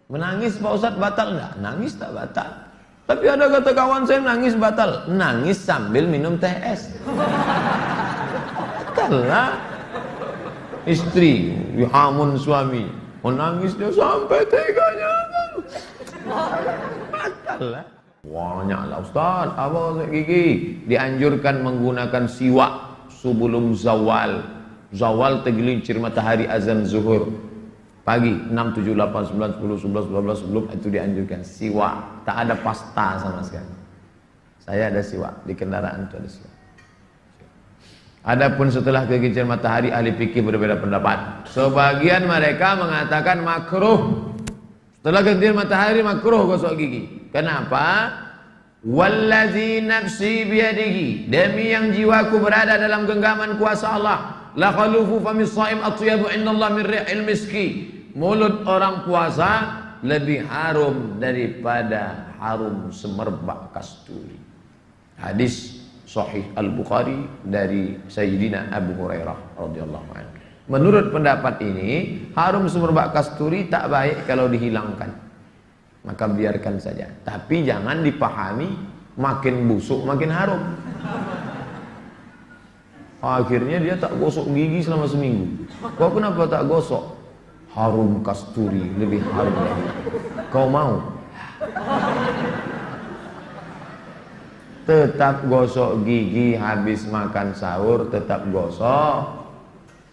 Menangis Pak Ustadz batal enggak? Nangis tak batal. Tapi ada kata kawan saya nangis batal. Nangis sambil minum teh es. Batal lah. Istri dihamun suami, menangis dia sampai teganya. Batal lah. Banyaklah Ustaz, apa Ustaz Gigi? Dianjurkan menggunakan siwak sebelum zawal. Zawal tergelincir matahari azan zuhur. Pagi 6, 7, 8, 9, 10, 11, 12 sebelum itu dianjurkan siwak. Tak ada pasta sama sekali. Saya ada siwak di kendaraan itu ada siwak. Adapun setelah tergelincir matahari ahli fikih berbeda pendapat. Sebagian mereka mengatakan makruh. Setelah tergelincir matahari makruh gosok gigi. Kenapa? Wallazi nafsi biyadihi, demi yang jiwaku berada dalam genggaman kuasa Allah. La khalufu famis shaim atyabu innallaha min ri'il miski. Mulut orang puasa lebih harum daripada harum semerbak kasturi. Hadis Sahih Al-Bukhari dari Sayyidina Abu Hurairah radhiyallahu anhu. Menurut pendapat ini, harum semerbak kasturi tak baik kalau dihilangkan. Maka biarkan saja. Tapi jangan dipahami makin busuk makin harum. Akhirnya dia tak gosok gigi selama seminggu. Kau kenapa tak gosok? Harum kasturi lebih harum lagi. Kau mau? Tetap gosok gigi habis makan sahur, tetap gosok.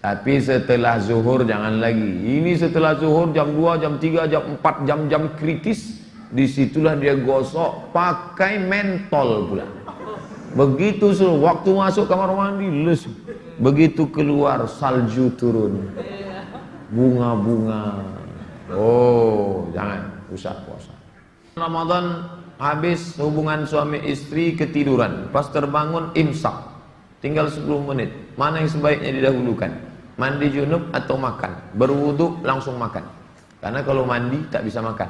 Tapi setelah zuhur jangan lagi. Ini setelah zuhur jam 2, jam 3, jam 4, jam-jam kritis. Disitulah dia gosok pakai mentol pula. Begitu waktu masuk kamar mandi, les. Begitu keluar salju turun. Bunga-bunga. Oh, jangan usah puasa. Ramadan habis hubungan suami istri ketiduran. Pas terbangun imsak. Tinggal 10 menit. Mana yang sebaiknya didahulukan? Mandi junub atau makan? Berwudu langsung makan. Karena kalau mandi tak bisa makan.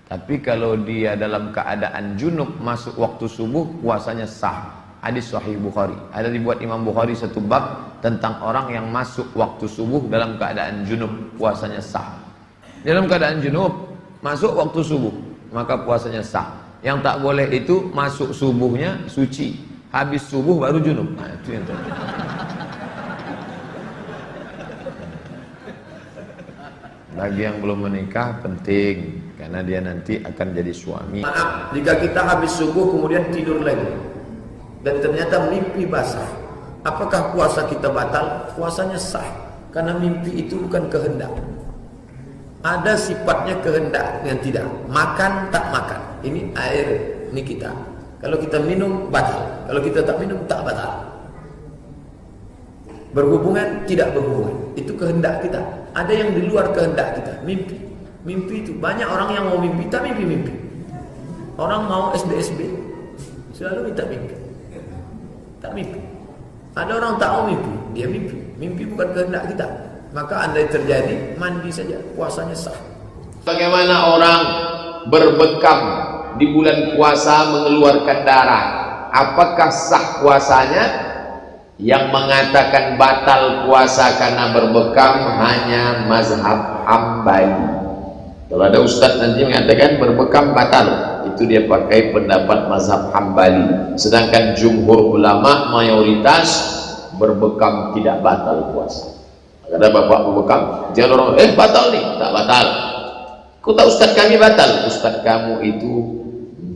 Tapi kalau dia dalam keadaan junub masuk waktu subuh, puasanya sah. Hadis Sahih Bukhari. Ada dibuat Imam Bukhari satu bab tentang orang yang masuk waktu subuh dalam keadaan junub, puasanya sah. Dalam keadaan junub masuk waktu subuh, maka puasanya sah. Yang tak boleh itu masuk subuhnya suci, habis subuh baru junub. Nah, itu yang terjadi. Bagi yang belum menikah penting, karena dia nanti akan jadi suami. Maaf, jika kita habis subuh kemudian tidur lagi dan ternyata mimpi basah, apakah puasa kita batal? Puasanya sah, karena mimpi itu bukan kehendak. Ada sifatnya kehendak yang tidak. Makan tak makan, ini air, ini kita. Kalau kita minum batal, kalau kita tak minum tak batal. Berhubungan tidak berhubungan, itu kehendak kita. Ada yang di luar kehendak kita, mimpi. Mimpi itu banyak orang yang mau mimpi, tak mimpi-mimpi. Orang mau SBSB selalu minta mimpi, tak mimpi. Ada orang tak mau mimpi, dia mimpi. Mimpi bukan kehendak kita. Maka andai terjadi, mandi saja, puasanya sah. Bagaimana orang berbekam di bulan puasa mengeluarkan darah? Apakah sah puasanya? Yang mengatakan batal puasa karena berbekam hanya mazhab Hambali. Kalau ada ustaz nanti mengatakan berbekam batal, itu dia pakai pendapat mazhab Hambali. Sedangkan jumhur ulama mayoritas berbekam tidak batal puasa. Ada bapak berbekam, jangan orang batal nih, tak batal. Kau tahu ustaz kami batal? Ustaz kamu itu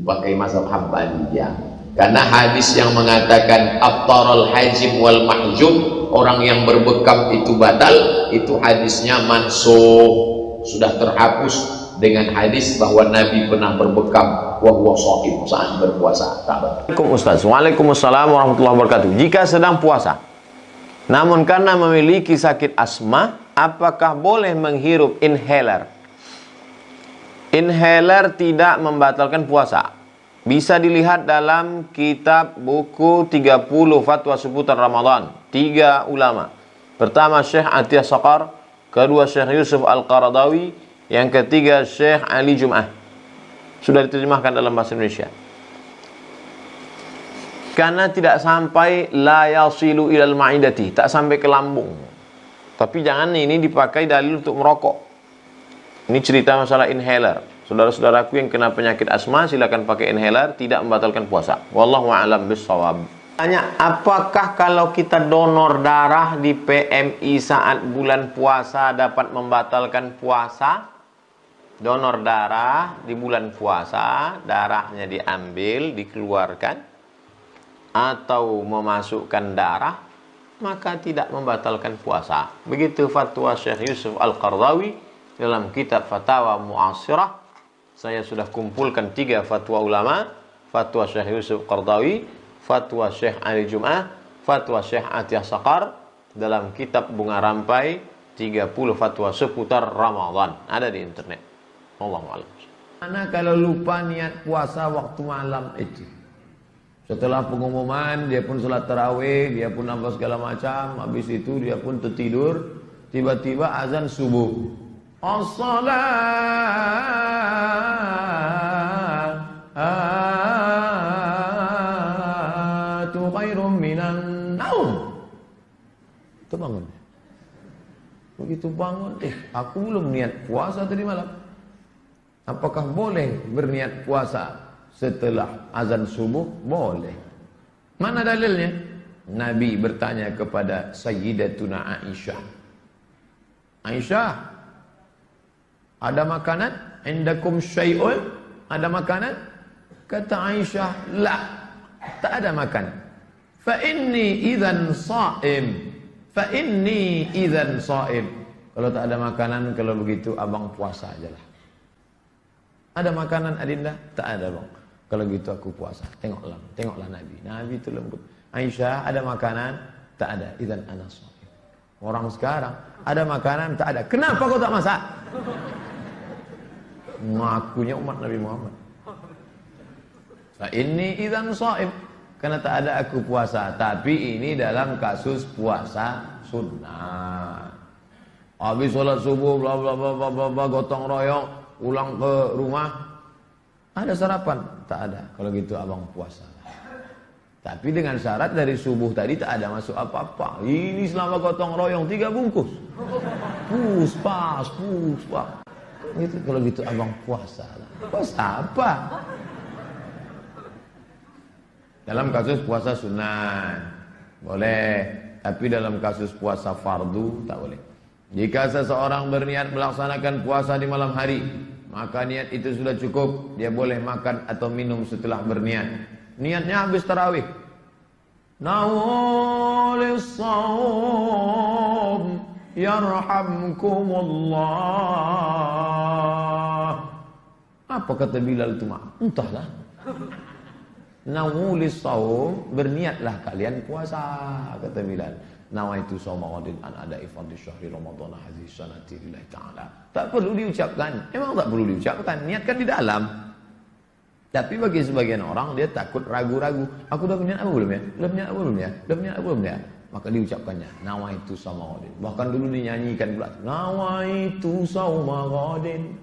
pakai mazhab Hambali ya. Karena hadis yang mengatakan aftarul hajim wal mahjum, orang yang berbekam itu batal, itu hadisnya mansukh, sudah terhapus dengan hadis bahwa Nabi pernah berbekam wa huwa shaim, saat berpuasa. Waalaikumsalam warahmatullahi wabarakatuh. Jika sedang puasa namun karena memiliki sakit asma, apakah boleh menghirup inhaler? Inhaler tidak membatalkan puasa. Bisa dilihat dalam kitab buku 30 fatwa seputar Ramadan. 3 ulama. Pertama Syekh Atiyah Saqar, kedua Syekh Yusuf Al-Qaradawi, yang ketiga Syekh Ali Jum'ah. Sudah diterjemahkan dalam bahasa Indonesia. Karena tidak sampai la yasilu ilal ma'idati, tak sampai ke lambung. Tapi jangan ini dipakai dalil untuk merokok. Ini cerita masalah inhaler. Saudara-saudaraku yang kena penyakit asma, silakan pakai inhaler, tidak membatalkan puasa. Wallahu a'lam bishawab. Tanya, apakah kalau kita donor darah di PMI saat bulan puasa dapat membatalkan puasa? Donor darah di bulan puasa, darahnya diambil, dikeluarkan, atau memasukkan darah, maka tidak membatalkan puasa. Begitu fatwa Syekh Yusuf Al-Qardawi dalam kitab Fatawa Mu'asirah. Saya sudah kumpulkan 3 fatwa ulama: fatwa Syekh Yusuf Qardawi, fatwa Syekh Ali Jum'ah, fatwa Syekh Atiyah Saqar dalam kitab Bunga Rampai, 30 fatwa seputar Ramadan. Ada di internet. Allahu a'lam. Mana kalau lupa niat puasa waktu malam itu? Setelah pengumuman, dia pun sholat tarawih, dia pun apa segala macam, habis itu dia pun tertidur, tiba-tiba azan subuh. As-salatu khairum minan naum. Itu bangun. Begitu bangun, aku belum niat puasa tadi malam. Apakah boleh berniat puasa setelah azan subuh? Boleh. Mana dalilnya? Nabi bertanya kepada Sayyidatuna Aisyah. Aisyah, ada makanan? Indakum syai'un? Ada makanan? Kata Aisyah, la, tak ada makanan. Fa inni idzan sha'im. Fa inni idzan sha'im. Kalau tak ada makanan, kalau begitu abang puasa ajalah. Ada makanan Adinda? Tak ada bang. Kalau gitu aku puasa. Tengoklah Nabi. Nabi itu lembut. Aisyah, ada makanan? Tak ada. Idzan ana shaim. Orang sekarang ada makanan, tak ada. Kenapa kau tak masak? Ngakunya umat Nabi Muhammad. Fa inni idzan shaim. Karena tak ada aku puasa. Tapi ini dalam kasus puasa sunnah. Habis sholat subuh, bla bla bla bla bla, gotong royong, pulang ke rumah, ada sarapan? Tak ada. Kalau gitu abang puasa. Tapi dengan syarat dari subuh tadi tak ada masuk apa-apa. Ini selama gotong royong 3 bungkus. Puspas. Gitu. Kalau gitu abang puasa. Puasa apa? Dalam kasus puasa sunnah boleh, tapi dalam kasus puasa fardu tak boleh. Jika seseorang berniat melaksanakan puasa di malam hari, maka niat itu sudah cukup. Dia boleh makan atau minum setelah berniat. Niatnya habis tarawih. Nawalis saum yarhamkumullah. Apa kata Bilal itu mak? Entahlah. Nawalis saum, berniatlah kalian puasa, kata Bilal. Nawaitu shauma ghadin an ada'i fardhi syahri Ramadan hadhihi sanati lillahi ta'ala. Tak perlu diucapkan. Memang tak perlu diucapkan. Niatkan di dalam. Tapi bagi sebagian orang dia takut ragu-ragu. Aku dah berniat apa belum ya? Dah berniat apa belum ya? Dah berniat apa belum ya? Maka diucapkannya. Nawaitu shauma ghadin. Bahkan dulu dinyanyikan pula. Nawaitu shauma ghadin.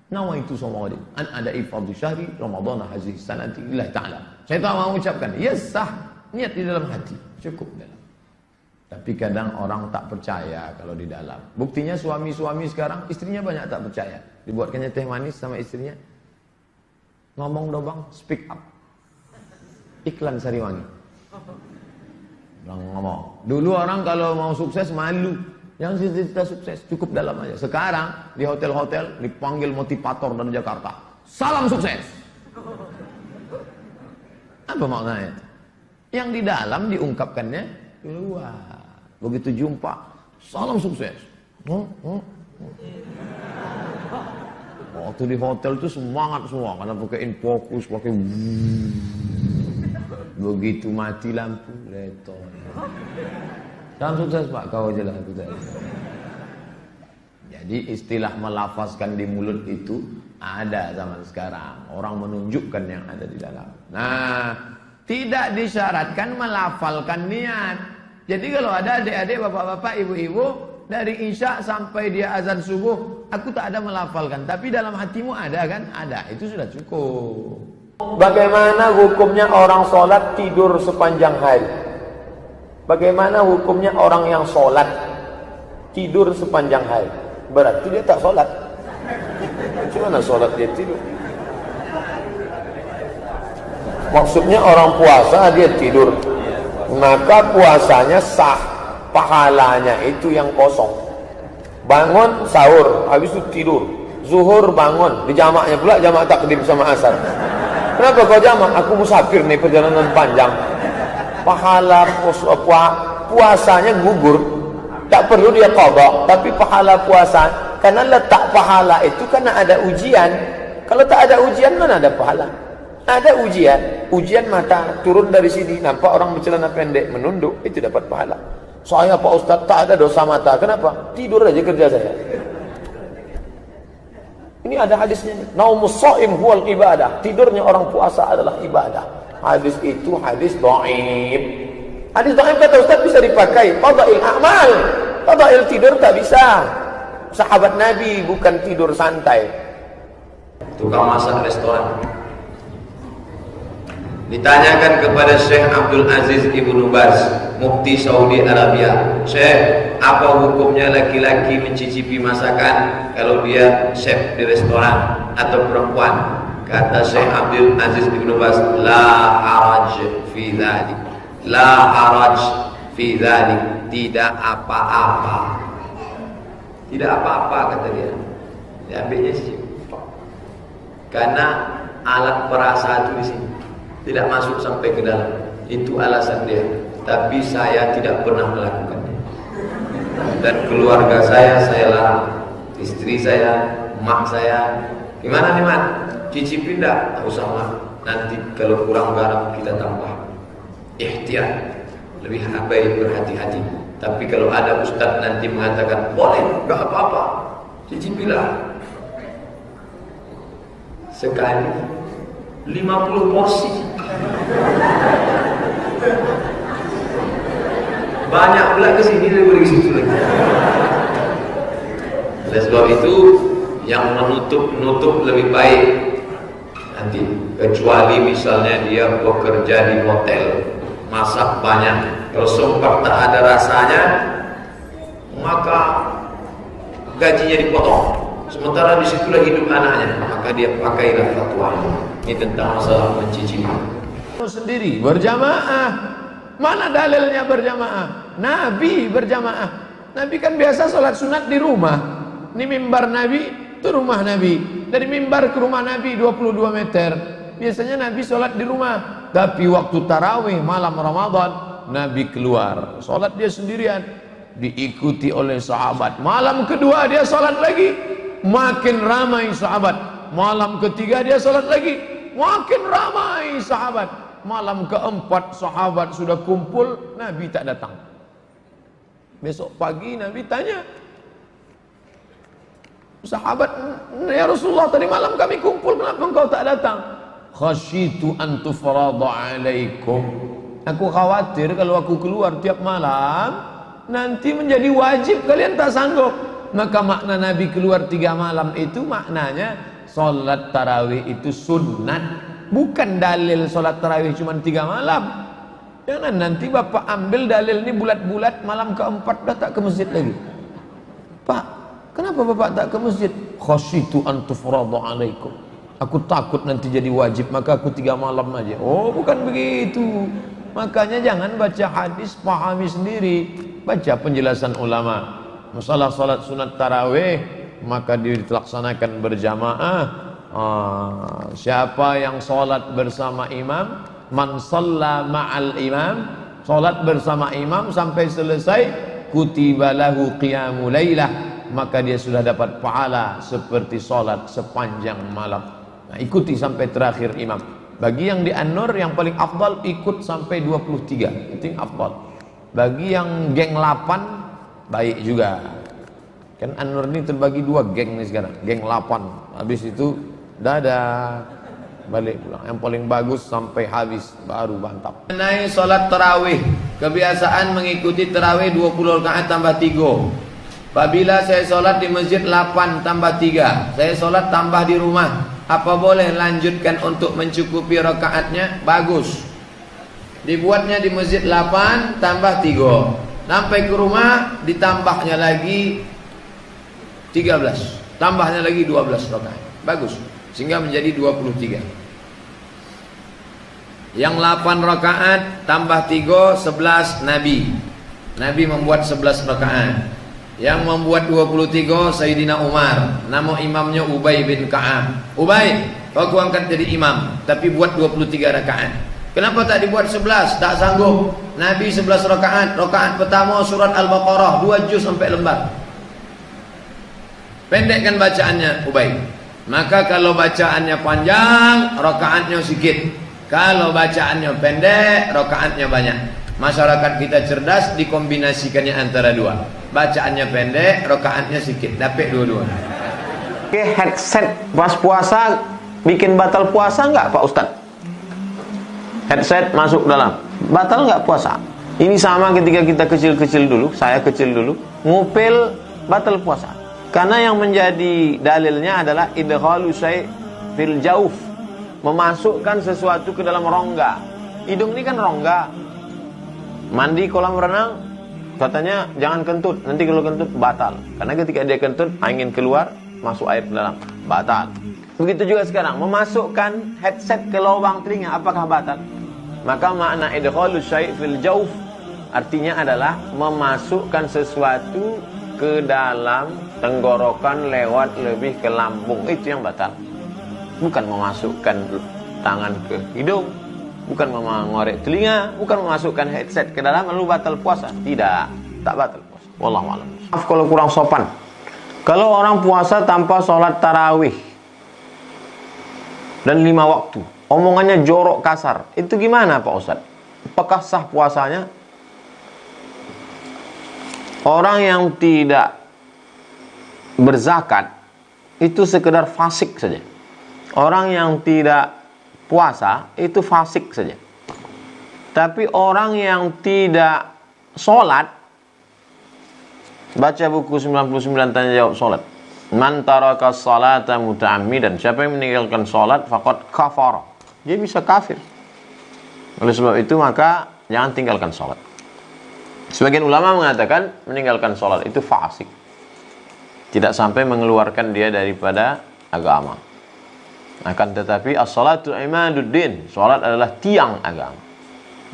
Nawaitu shauma ghadin an ada'i fardhi syahri Ramadan hadhihi sanati lillahi ta'ala. Saya tak mau ucapkan. Ya sah. Niat di dalam hati. Cukup dalam. Tapi kadang orang tak percaya kalau di dalam. Buktinya suami-suami sekarang, istrinya banyak tak percaya. Dibuatkannya teh manis sama istrinya. Ngomong dong bang, speak up. Iklan Sariwangi. Ngomong. Dulu orang kalau mau sukses malu. Yang cerita sukses, cukup dalam aja. Sekarang di hotel-hotel dipanggil motivator dari Jakarta. Salam sukses. Apa maknanya? Yang di dalam diungkapkannya di luar. Begitu jumpa, salam sukses. Waktu di hotel itu semangat semua karena pakai fokus, pakai begitu mati lampu, leton. Salam sukses Pak, kau aja lah aku tadi. Jadi istilah melafazkan di mulut itu ada zaman sekarang. Orang menunjukkan yang ada di dalam. Nah, tidak disyaratkan melafalkan niat. Jadi kalau ada adik-adik, bapak-bapak, ibu-ibu, dari Isya sampai dia azan subuh, aku tak ada melafalkan. Tapi dalam hatimu ada kan? Ada. Itu sudah cukup. Bagaimana hukumnya orang sholat tidur sepanjang hari? Bagaimana hukumnya orang yang sholat tidur sepanjang hari? berarti dia tak sholat. Gimana sholat dia tidur? Maksudnya orang puasa dia tidur, maka puasanya sah, pahalanya itu yang kosong. Bangun sahur, habis itu tidur, zuhur bangun, di jamaknya pula jamak takdim sama asar. Kenapa kau jamak? Aku musafir nih, perjalanan panjang. Pahala puasanya gugur, tak perlu dia qadha, tapi pahala puasa, karena letak pahala itu karena ada ujian. Kalau tak ada ujian, mana ada pahala? Ada ujian mata, turun dari sini, nampak orang bercelana pendek, menunduk, itu dapat pahala. Saya Pak Ustaz tak ada dosa mata, kenapa? Tidur aja kerja saya. Ini ada hadisnya nih. Naumus shaim huwal ibadah. Tidurnya orang puasa adalah ibadah. Hadis itu hadis dhaif. Hadis dhaif kata Ustaz bisa dipakai fadail a'mal. Fadail tidur tak bisa. Sahabat Nabi bukan tidur santai. Tukang masak restoran ditanyakan kepada Syekh Abdul Aziz Ibnu Baz, Mufti Saudi Arabia, Syekh, apa hukumnya laki-laki mencicipi masakan kalau dia chef di restoran atau perempuan? Kata Syekh Abdul Aziz Ibnu Baz, la haraj fi dzalik, la haraj fi dzalik, tidak apa-apa, tidak apa-apa, kata dia. Diambilnya sih, karena alat perasa itu di sini tidak masuk sampai ke dalam. Itu alasan dia. Tapi saya tidak pernah melakukannya. Dan keluarga saya larang. Istri saya, mak saya. Gimana nih, Man? Cicipin dah? Tak usah, Man. Nanti kalau kurang garam kita tambah. Ihtiyat. Lebih baik berhati-hati. Tapi kalau ada ustaz nanti mengatakan, boleh, enggak apa-apa, cicipilah. Sekali 50 porsi. Banyak pula ke sini daripada ke situ lagi. Oleh sebab itu yang menutup lebih baik nanti, kecuali misalnya dia bekerja di hotel, masak banyak, kalau sempat tak ada rasanya, maka gajinya dipotong. Sementara disitulah hidup anaknya, maka dia pakailah fatwa. Ini tentang masalah mencicipi. Sendiri berjamaah. Mana dalilnya berjamaah? Nabi berjamaah. Nabi kan biasa sholat sunat di rumah. Ini mimbar Nabi, itu rumah Nabi. Dari mimbar ke rumah Nabi 22 meter. Biasanya Nabi sholat di rumah. Tapi waktu tarawih malam Ramadan, Nabi keluar, sholat dia sendirian, diikuti oleh sahabat. Malam kedua dia sholat lagi, makin ramai sahabat. Malam ketiga dia sholat lagi, makin ramai sahabat. Malam keempat sahabat sudah kumpul, Nabi tak datang. Besok pagi Nabi tanya sahabat, ya Rasulullah, tadi malam kami kumpul, kenapa engkau tak datang? Khasyitu an tufrada alaikum. Aku khawatir kalau aku keluar tiap malam, nanti menjadi wajib, kalian tak sanggup. Maka makna Nabi keluar 3 malam itu maknanya solat tarawih itu sunnat. Bukan dalil solat tarawih cuma 3 malam. Jangan nanti bapak ambil dalil ini bulat-bulat, malam keempat dah tak ke masjid lagi. Pak, kenapa bapak tak ke masjid? Khasyitu an tufrada alaikum. Aku takut nanti jadi wajib, maka aku 3 malam aja. Oh, bukan begitu. Makanya jangan baca hadis, pahami sendiri. Baca penjelasan ulama. Masalah salat sunat tarawih, maka dilaksanakan berjamaah. Siapa yang salat bersama imam, man shalla ma'al imam, salat bersama imam sampai selesai, kutiba lahu qiyamul lailah, maka dia sudah dapat pahala seperti salat sepanjang malam. Nah, ikuti sampai terakhir imam. Bagi yang di An-Nur yang paling afdal ikut sampai 23, itu yang afdal. Bagi yang geng 8 baik juga. Kan An-Nur ini terbagi 2 geng nih sekarang, geng 8. Habis itu dadah, balik pulang. Yang paling bagus sampai habis baru bantap. Mengenai salat tarawih, kebiasaan mengikuti tarawih 20 rakaat tambah 3. Apabila saya salat di masjid 8 tambah 3, saya salat tambah di rumah, apa boleh lanjutkan untuk mencukupi rakaatnya? Bagus. Dibuatnya di masjid 8 tambah 3. Sampai ke rumah ditambahnya lagi 13. Tambahnya lagi 12 rakaat. Bagus. Sehingga menjadi 23. Yang 8 rakaat tambah 3, 11 Nabi. Nabi membuat 11 rakaat. Yang membuat 23 Sayyidina Umar. Nama imamnya Ubay bin Ka'ab. Ubay, aku angkat jadi imam, tapi buat 23 rakaat. Kenapa tak dibuat 11? Tak sanggup. Nabi 11 rakaat. Rakaat pertama surat Al-Baqarah 2 juz sampai lembar. Pendekkan bacaannya Ubay. Maka kalau bacaannya panjang, rakaatnya sedikit. Kalau bacaannya pendek, rakaatnya banyak. Masyarakat kita cerdas, dikombinasikannya antara dua. Bacaannya pendek, rakaatnya sedikit. Dapat dua-dua. Oke, headset pas puasa bikin batal puasa nggak Pak Ustadz? Headset masuk dalam, batal nggak puasa? Ini sama ketika kita kecil-kecil dulu, saya kecil dulu, ngupil batal puasa. Karena yang menjadi dalilnya adalah idghalu syai' fil jauf, memasukkan sesuatu ke dalam rongga. Hidung ini kan rongga. Mandi kolam renang, katanya jangan kentut, nanti kalau kentut batal. Karena ketika dia kentut, angin keluar, masuk air ke dalam, batal. Begitu juga sekarang, memasukkan headset ke lubang telinga, apakah batal? Maka makna idghalu syai' fil jauf artinya adalah memasukkan sesuatu ke dalam tenggorokan lewat lebih ke lambung, itu yang batal. Bukan memasukkan tangan ke hidung, bukan mengorek telinga, bukan memasukkan headset ke dalam lalu batal puasa. Tidak, tak batal puasa. Wallahu a'lam. Maaf kalau kurang sopan. Kalau orang puasa tanpa sholat tarawih dan 5 waktu, omongannya jorok kasar, itu gimana Pak Ustadz? Apakah sah puasanya? Orang yang tidak berzakat itu sekedar fasik saja. Orang yang tidak puasa itu fasik saja. Tapi orang yang tidak sholat, baca buku 99 tanya jawab sholat. Man taraka sholata muta'ammidan, siapa yang meninggalkan sholat faqad kafara, dia bisa kafir. Oleh sebab itu maka jangan tinggalkan sholat. Sebagian ulama mengatakan meninggalkan sholat itu fasik, tidak sampai mengeluarkan dia daripada agama. Akan tetapi as-salatu imaduddin, sholat adalah tiang agama.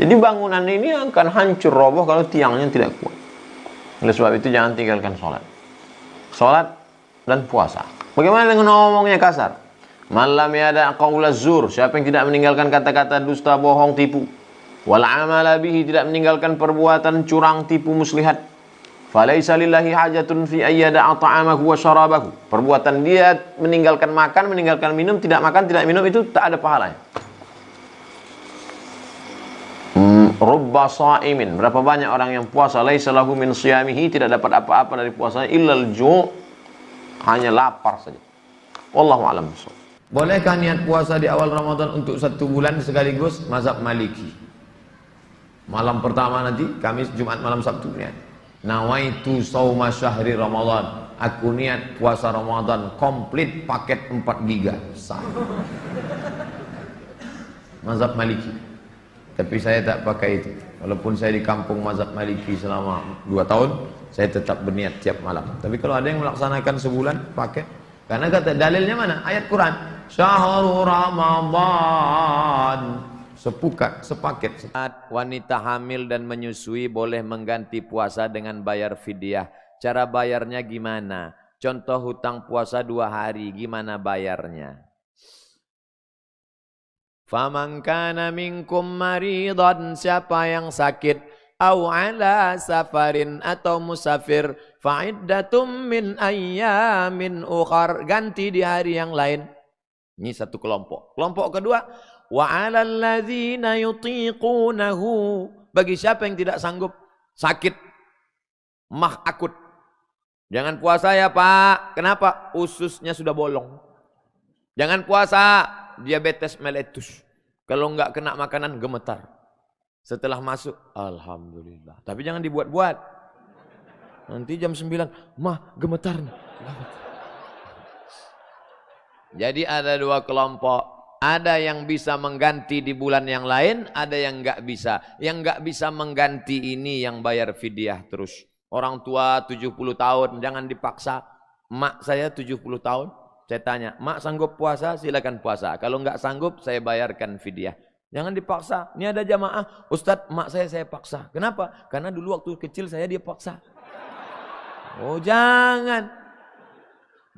Jadi bangunan ini akan hancur roboh kalau tiangnya tidak kuat. Oleh sebab itu jangan tinggalkan sholat. Sholat dan puasa. Bagaimana dengan ngomongnya kasar? Malam yada qaula zur, siapa yang tidak meninggalkan kata-kata dusta, bohong, tipu. Wal amala bihi, tidak meninggalkan perbuatan curang, tipu, muslihat. Falaisa lillahi hajatun fi ayyada'a ta'amahu wa syarabahu. Perbuatan dia meninggalkan makan, meninggalkan minum, tidak makan, tidak minum, itu tak ada pahalanya. Rubba sha'imin, berapa banyak orang yang puasa laisa lahu min siyamihi, tidak dapat apa-apa dari puasanya illal ju', hanya lapar saja. Wallahu a'lam. Bolehkah niat puasa di awal Ramadan untuk 1 bulan sekaligus? Mazhab Maliki. Malam pertama nanti, Kamis, Jumat, malam Sabtu niat. Nawaitu sauma syahri Ramadan. Aku niat puasa Ramadan komplit paket 4 giga. Sah. Mazhab Maliki. Tapi saya tak pakai itu. Walaupun saya di kampung mazhab Maliki selama 2 tahun, saya tetap berniat tiap malam. Tapi kalau ada yang melaksanakan sebulan paket, karena kata dalilnya mana? Ayat Quran. Syahrul Ramadan. Sepaket. Wanita hamil dan menyusui boleh mengganti puasa dengan bayar fidyah. Cara bayarnya gimana? Contoh hutang puasa 2 hari, gimana bayarnya? Faman kana minkum maridan, siapa yang sakit, au ala safarin, atau musafir, fa'iddatum min ayyamin ukhar, ganti di hari yang lain. Ini satu kelompok. Kelompok kedua, wa 'alal ladzina yutiqunahu, bagi siapa yang tidak sanggup, sakit mah akut. Jangan puasa ya Pak. Kenapa? Ususnya sudah bolong. Jangan puasa, diabetes meletus. Kalau enggak kena makanan gemetar. Setelah masuk, alhamdulillah. Tapi jangan dibuat-buat. Nanti jam 9, mah gemetar. Jadi ada 2 kelompok. Ada yang bisa mengganti di bulan yang lain, ada yang enggak bisa. Yang enggak bisa mengganti ini yang bayar fidyah terus. Orang tua 70 tahun, jangan dipaksa. mak saya 70 tahun. Saya tanya, mak sanggup puasa? Silakan puasa. Kalau enggak sanggup, saya bayarkan fidyah. Jangan dipaksa. Ini ada jamaah, Ustadz, mak saya paksa. Kenapa? Karena dulu waktu kecil saya dia paksa. Oh, jangan.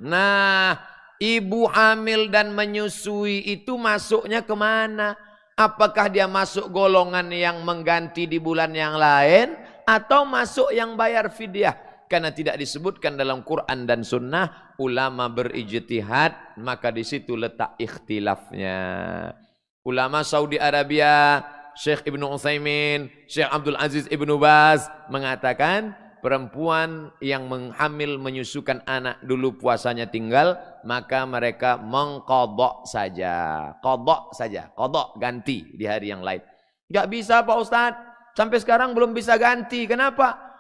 Nah, ibu hamil dan menyusui itu masuknya kemana? Apakah dia masuk golongan yang mengganti di bulan yang lain, atau masuk yang bayar fidyah? Karena tidak disebutkan dalam Quran dan Sunnah, ulama berijtihad, maka di situ letak ikhtilafnya. Ulama Saudi Arabia, Syekh Ibnu Utsaimin, Syekh Abdul Aziz Ibnu Baz mengatakan perempuan yang menghamil menyusukan anak dulu puasanya tinggal, maka mereka mengqadha saja. Qadha saja, qadha ganti di hari yang lain. Enggak bisa Pak Ustadz, sampai sekarang belum bisa ganti. Kenapa?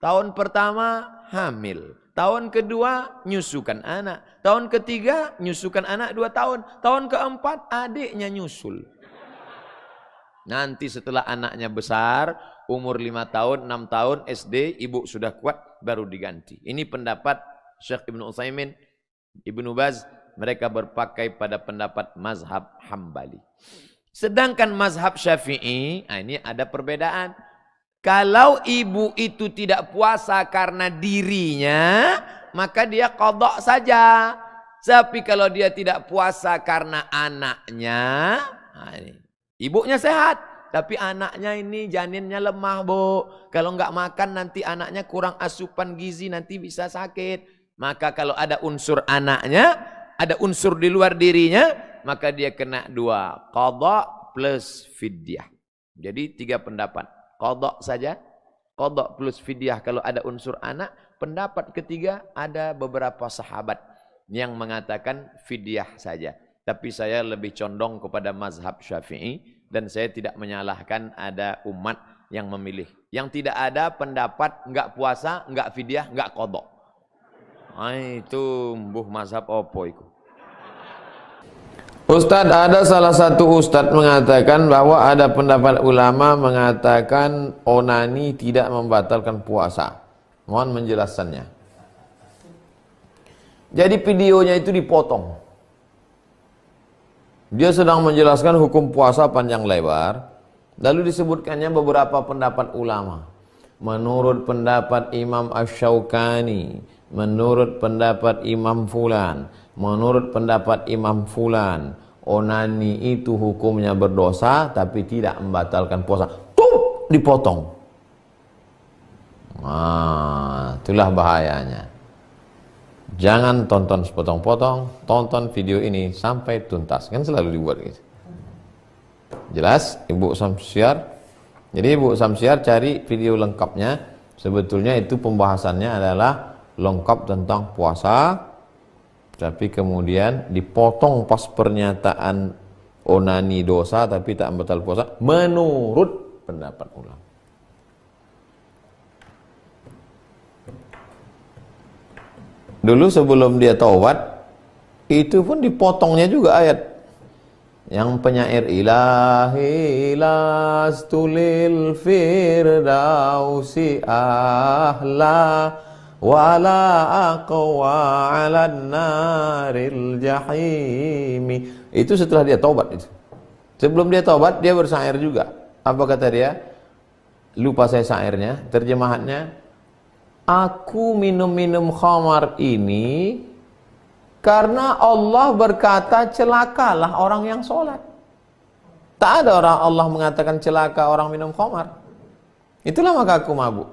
Tahun pertama hamil, tahun kedua nyusukan anak, tahun ketiga nyusukan anak 2 tahun, tahun keempat adiknya nyusul. Nanti setelah anaknya besar, umur 5 tahun, 6 tahun, SD, ibu sudah kuat, baru diganti. Ini pendapat Syekh Ibnu Utsaimin, Ibnu Baz, mereka berpakai pada pendapat mazhab Hambali. Sedangkan mazhab Syafi'i, ini ada perbedaan. Kalau ibu itu tidak puasa karena dirinya, maka dia qadha saja. Tapi kalau dia tidak puasa karena anaknya, ibunya sehat, tapi anaknya ini janinnya lemah, Bu. Kalau enggak makan nanti anaknya kurang asupan gizi, nanti bisa sakit. Maka kalau ada unsur anaknya, ada unsur di luar dirinya, maka dia kena 2, qadha plus fidyah. Jadi 3 pendapat. Qadha saja, qadha plus fidyah kalau ada unsur anak. Pendapat ketiga, ada beberapa sahabat yang mengatakan fidyah saja. Tapi saya lebih condong kepada mazhab Syafi'i, dan saya tidak menyalahkan ada umat yang memilih. Yang tidak ada pendapat enggak puasa, enggak fidyah, enggak qadha. Itu mbuh mazhab opo iku. Ustadz, ada salah satu ustadz mengatakan bahwa ada pendapat ulama mengatakan onani tidak membatalkan puasa. Mohon menjelaskannya. Jadi videonya itu dipotong. Dia sedang menjelaskan hukum puasa panjang lebar. Lalu disebutkannya beberapa pendapat ulama. Menurut pendapat Imam Asy-Syaukani, menurut pendapat Imam Fulan, menurut pendapat Imam Fulan, onani itu hukumnya berdosa tapi tidak membatalkan puasa. Tuh, dipotong. Itulah bahayanya. Jangan tonton sepotong-potong, tonton video ini sampai tuntas. Kan selalu dibuat gitu. Jelas, Ibu Samsiar? Jadi Ibu Samsiar cari video lengkapnya. Sebetulnya itu pembahasannya adalah lengkap tentang puasa, tapi kemudian dipotong pas pernyataan onani dosa tapi tak membatalkan puasa menurut pendapat ulama. Dulu sebelum dia taubat, itu pun dipotongnya juga ayat yang penyair ilahi lastulil firdausi ahla wala aqwa 'alan naril jahimi. Itu setelah dia taubat itu. Sebelum dia taubat dia bersair juga. Apa kata dia? Lupa saya syairnya, terjemahannya. Aku minum-minum khamar ini karena Allah berkata celakalah orang yang sholat. Tak ada orang Allah mengatakan celaka orang minum khamar. Itulah maka aku mabuk.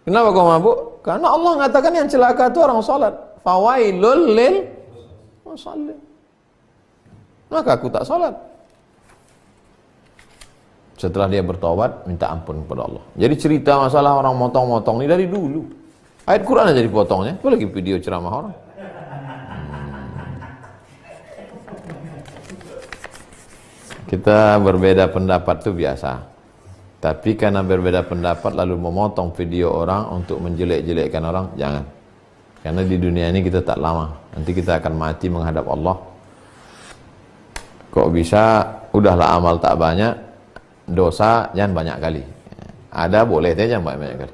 Kenapa kau mabuk? Karena Allah mengatakan yang celaka itu orang sholat. Fawailul lil musallin. Maka aku tak sholat. Setelah dia bertobat, minta ampun kepada Allah. Jadi cerita masalah orang motong-motong ini dari dulu. Ayat Quran aja dipotongnya. Itu lagi video ceramah orang. Kita berbeda pendapat itu biasa. Tapi karena berbeda pendapat lalu memotong video orang untuk menjelek-jelekkan orang, jangan. Karena di dunia ini kita tak lama. Nanti kita akan mati menghadap Allah. Kok bisa, udahlah amal tak banyak, dosa jangan banyak kali. Ada boleh, jangan banyak kali.